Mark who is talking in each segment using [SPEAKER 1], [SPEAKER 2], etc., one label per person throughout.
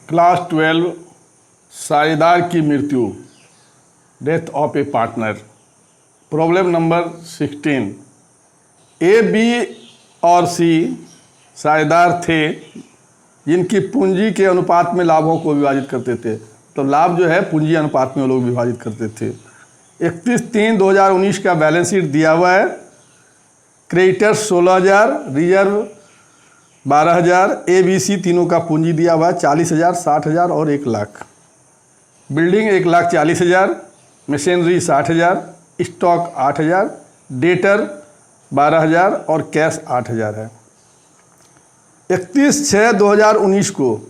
[SPEAKER 1] Class 12 साझेदार की मृत्यु, death of a partner. Problem number 16, A, B और सी साझेदार थे जिनकी पूंजी के अनुपात में लाभों को विभाजित करते थे। तो लाभ जो है पूंजी अनुपात में वो लोग विभाजित करते थे। 31/3/2019 का बैलेंस शीट दिया हुआ है। Creditors 16,000, reserve 12,000, A B C तीनों का पूंजी दिया हुआ है 40,000, 60,000 और 1 lakh. Building 1,40,000, machinery 60,000, stock 8,000, debtor 12,000 और कैश 8,000 है। 31/6/2019 को,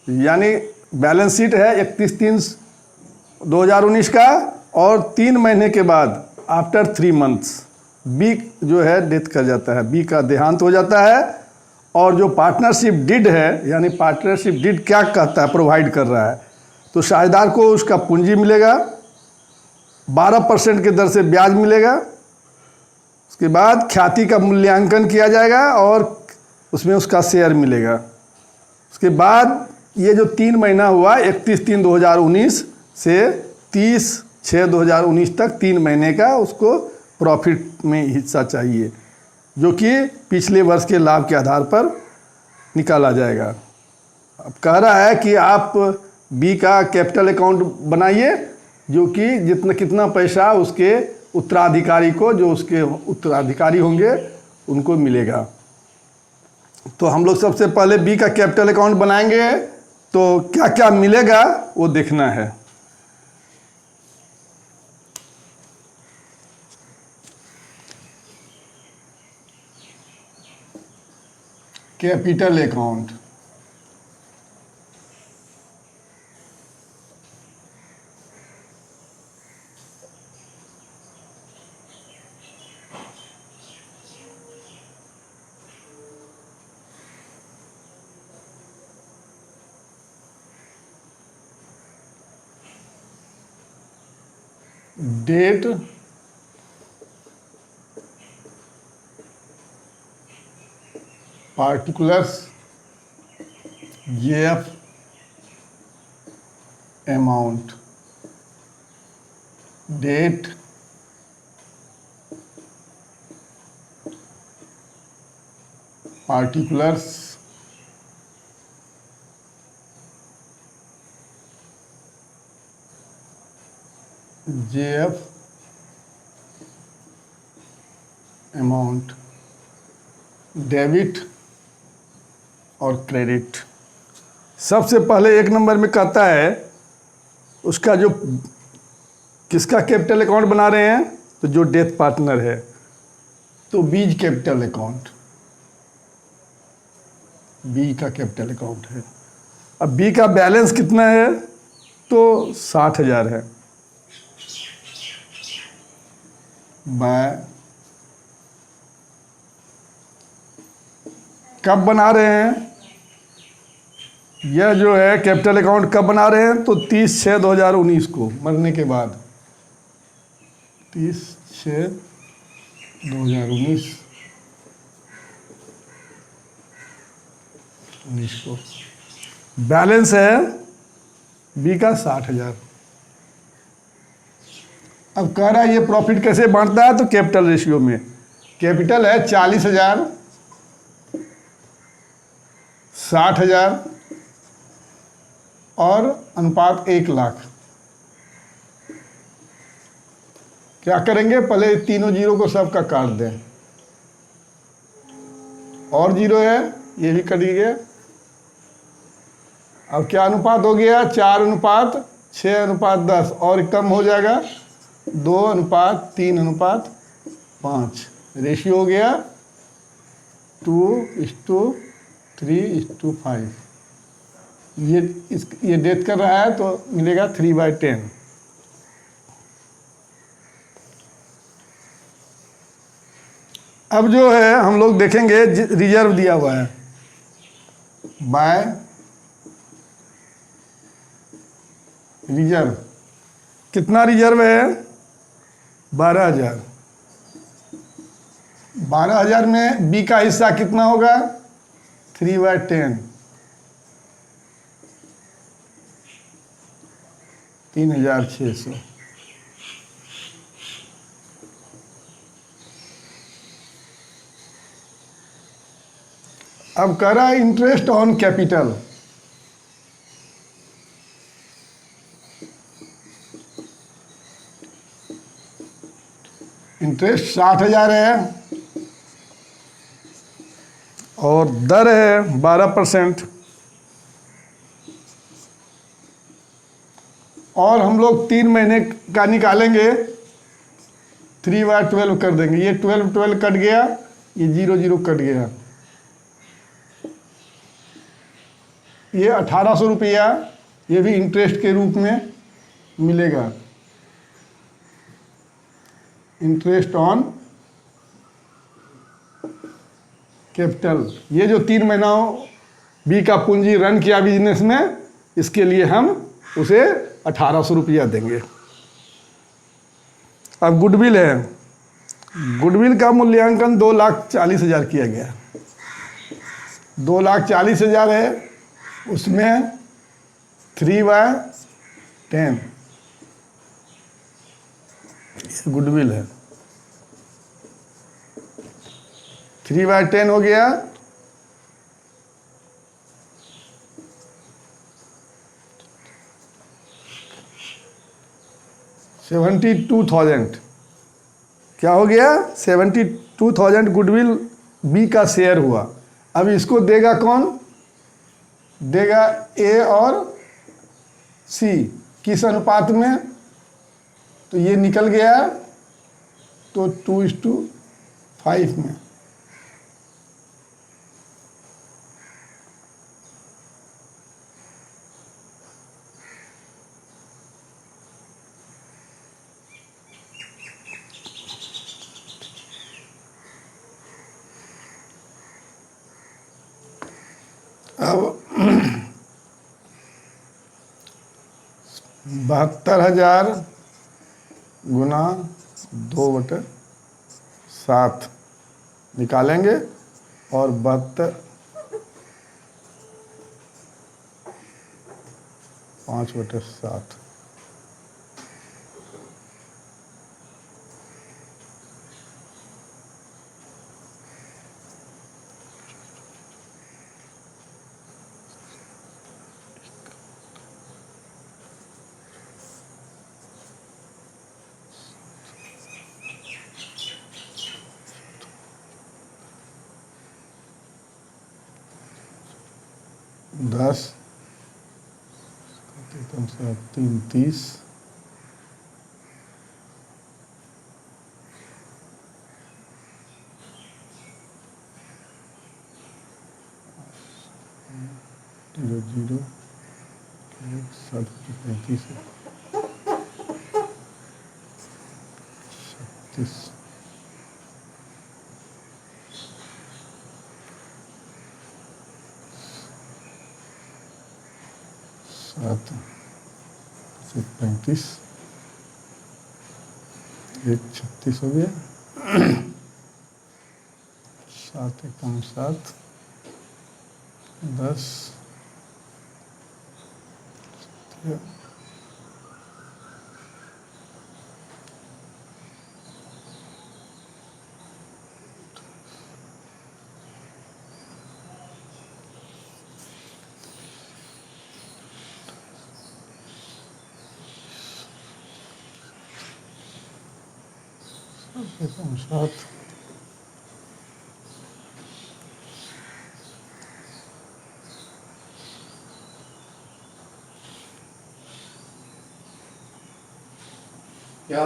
[SPEAKER 1] यानी बैलेंस शीट है 31/3/2019 का, और 3 महीने के बाद आफ्टर 3 मंथ्स बी जो है डेथ कर जाता है, बी का देहांत हो जाता है। और जो पार्टनरशिप डिड है, यानी पार्टनरशिप डिड क्या कहता है, प्रोवाइड कर रहा है, तो साझेदार को उसका पूंजी मिलेगा, 12% की दर से ब्याज मिलेगा। उसके बाद ख्याति का मूल्यांकन किया जाएगा और उसमें उसका शेयर मिलेगा। उसके बाद ये जो 3 महीना हुआ 31/3/2019 से 30/6/2019 तक 3 महीने का उसको प्रॉफिट में हिस्सा चाहिए, जो कि पिछले वर्ष के लाभ के आधार पर निकाला जाएगा। अब कह रहा है कि आप बी का कैपिटल अकाउंट बनाइए, जो कि जितना कितना पैसा उसके उत्तराधिकारी को, जो उसके उत्तराधिकारी होंगे उनको मिलेगा। तो हम लोग सबसे पहले बी का कैपिटल अकाउंट बनाएंगे, तो क्या क्या मिलेगा वो देखना है। Capital account, date, particulars, JF, amount, date, particulars, JF, amount, debit और क्रेडिट। सबसे पहले 1 नंबर में कहता है उसका जो किसका कैपिटल अकाउंट बना रहे हैं, तो जो डेथ पार्टनर है, तो बीज कैपिटल अकाउंट, बी का कैपिटल अकाउंट है। अब बी का बैलेंस कितना है, तो 60,000 है। बाय कब बना रहे हैं, यह जो है कैपिटल अकाउंट कब बना रहे हैं, तो 30/6/2019 को, मरने के बाद 30/6/2019 को बैलेंस है बी का 60,000। अब कह रहा है ये प्रॉफिट कैसे बांटता है, तो कैपिटल रेशियो में। कैपिटल है 40,000, 60,000 और अनुपात 1 लाख। क्या करेंगे, पहले तीनों जीरो को सबका काट दें, और जीरो है ये भी कट गया। अब क्या अनुपात हो गया, 4:6:10, और कम हो जाएगा 2:3:5। रेशियो हो गया 2:3:5। ये डेथ कर रहा है तो मिलेगा 3/10। अब जो है हम लोग देखेंगे रिजर्व दिया हुआ है, बाय रिजर्व। कितना रिजर्व है, 12,000। 12,000 में बी का हिस्सा कितना होगा, 3/10। 3,600। अब कह रहा है इंटरेस्ट ऑन कैपिटल। इंटरेस्ट 60,000 है और दर है 12%। और हम लोग 3 महीने का निकालेंगे, 3/12 कर देंगे। ये 12 कट गया, ये 0 कट गया, ये 1,800 रुपया ये भी इंटरेस्ट के रूप में मिलेगा। इंटरेस्ट ऑन कैपिटल, ये जो 3 महीनों बी का पूंजी रन किया बिजनेस में, इसके लिए हम उसे 1,800 रुपया देंगे। अब गुडविल है। गुडविल का मूल्यांकन 2,40,000 किया गया। 2,40,000 है, उसमें 3/10 गुडविल है। 3/10 हो गया, $72,000। क्या हो गया? 72,000 गुडविल बी का शेयर हुआ। अब इसको देगा कौन? देगा ए और सी। किस अनुपात में? तो ये निकल गया तो 2:5 में। अब 72,000 गुना 2/7 निकालेंगे और 72 5/7 10 3 30 0 7 35 36 7 35 36 हो गया। 7 एकम 7 10 एकम 7
[SPEAKER 2] क्या?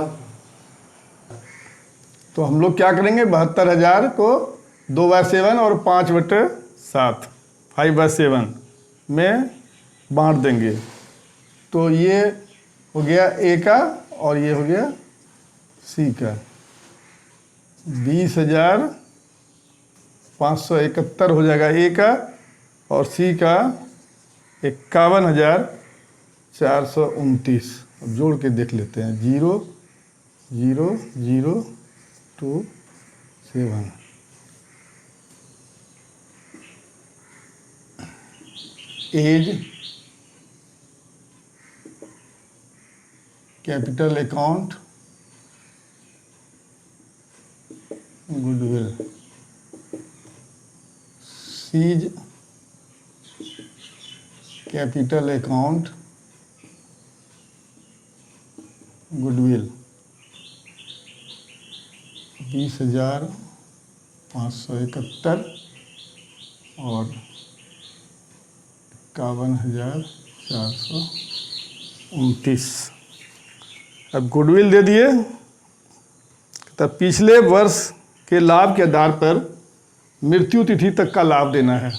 [SPEAKER 1] तो हम लोग क्या करेंगे? 72,000 को 2/7 और 5/7 5/7 में बांट देंगे। तो ये हो गया ए का और ये हो गया सी का। 20,571 हो जाएगा ए का और सी का 51,429। अब जोड़ के देख लेते हैं। 0 0 0 2 7 as capital account goodwill, C's capital account goodwill 20,571 और 51,429। अब गुडविल दे दिए, तब पिछले वर्ष के लाभ के आधार पर मृत्यु तिथि तक का लाभ देना है।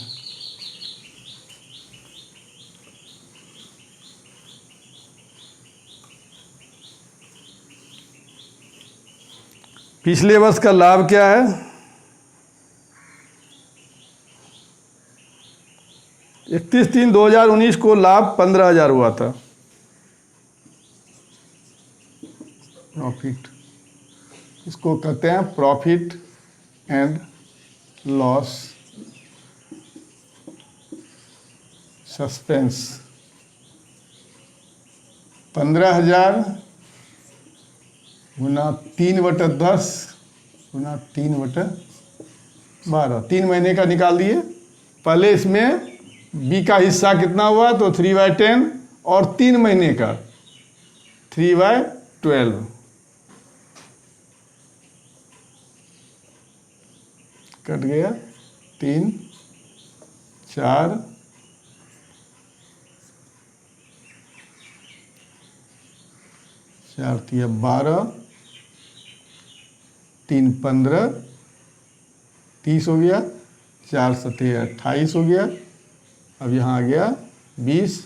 [SPEAKER 1] पिछले वर्ष का लाभ क्या है? 31/3/2019 को लाभ 15,000 हुआ था। प्रॉफिट, इसको कहते हैं प्रॉफिट एंड लॉस सस्पेंस। 15,000 गुना 3/10 गुना 3/12, 3 महीने का निकाल दिए। पहले इसमें बी का हिस्सा कितना हुआ, तो 3/10 और 3 महीने का 3/12 कट गया। 3 4 4 3 12 3 15 30 हो गया, 4 7 28 हो गया। अब यहाँ आ गया 20,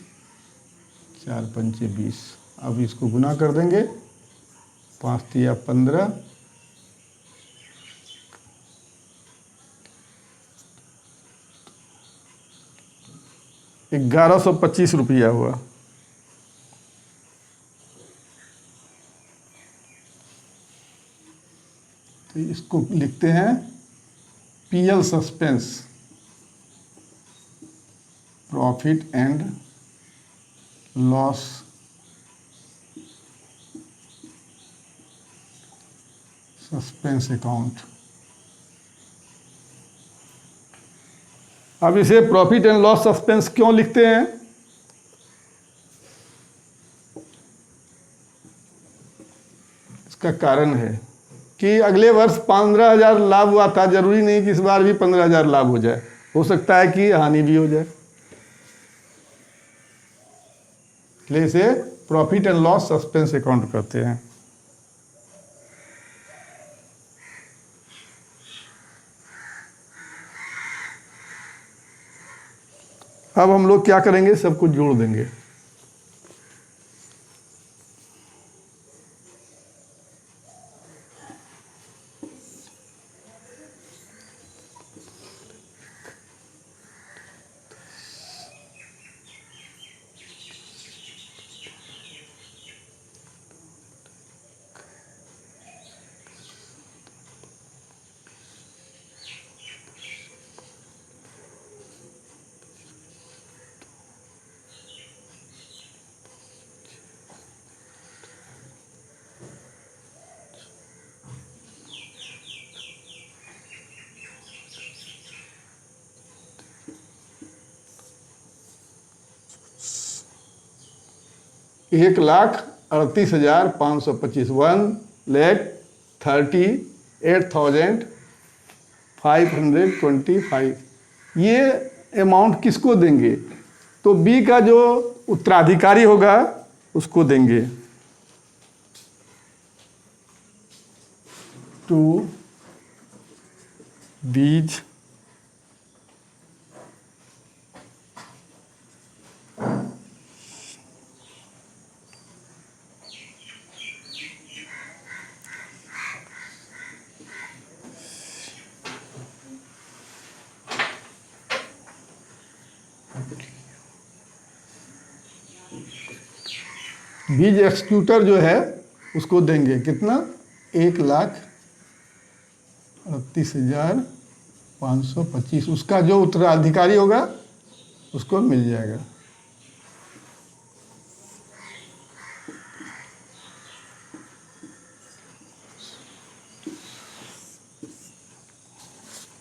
[SPEAKER 1] 4 5 20। अब इसको गुना कर देंगे, 5 3 15, 1125 रुपया हुआ। तो इसको लिखते हैं PL suspense, profit and loss suspense account. अब इसे प्रॉफिट एंड लॉस सस्पेंस क्यों लिखते हैं? इसका कारण है कि अगले वर्ष 15,000 लाभ हुआ था, जरूरी नहीं कि इस बार भी 15,000 लाभ हो जाए, हो सकता है कि हानि भी हो जाए। इसलिए इसे profit and loss suspense account कहते हैं। अब हम लोग क्या करेंगे, सब कुछ जोड़ देंगे। एक 1,38,525, 1,38,525। ये अमाउंट किसको देंगे? तो बी का जो उत्तराधिकारी होगा उसको देंगे। टू बीज बीज एक्सक्यूटर जो है उसको देंगे कितना? 1,38,525। उसका जो उत्तराधिकारी होगा उसको मिल जाएगा।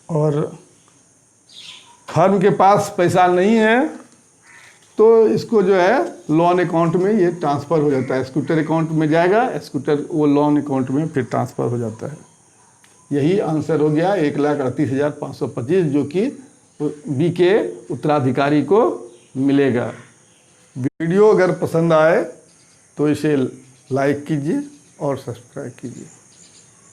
[SPEAKER 1] और फर्म के पास पैसा नहीं है तो इसको जो है लोन अकाउंट में ये ट्रांसफ़र हो जाता है, स्कूटर अकाउंट में जाएगा, स्कूटर वो लोन अकाउंट में फिर ट्रांसफ़र हो जाता है। यही आंसर हो गया 1,38,525 जो कि बी के उत्तराधिकारी को मिलेगा। वीडियो अगर पसंद आए तो इसे लाइक कीजिए और सब्सक्राइब कीजिए।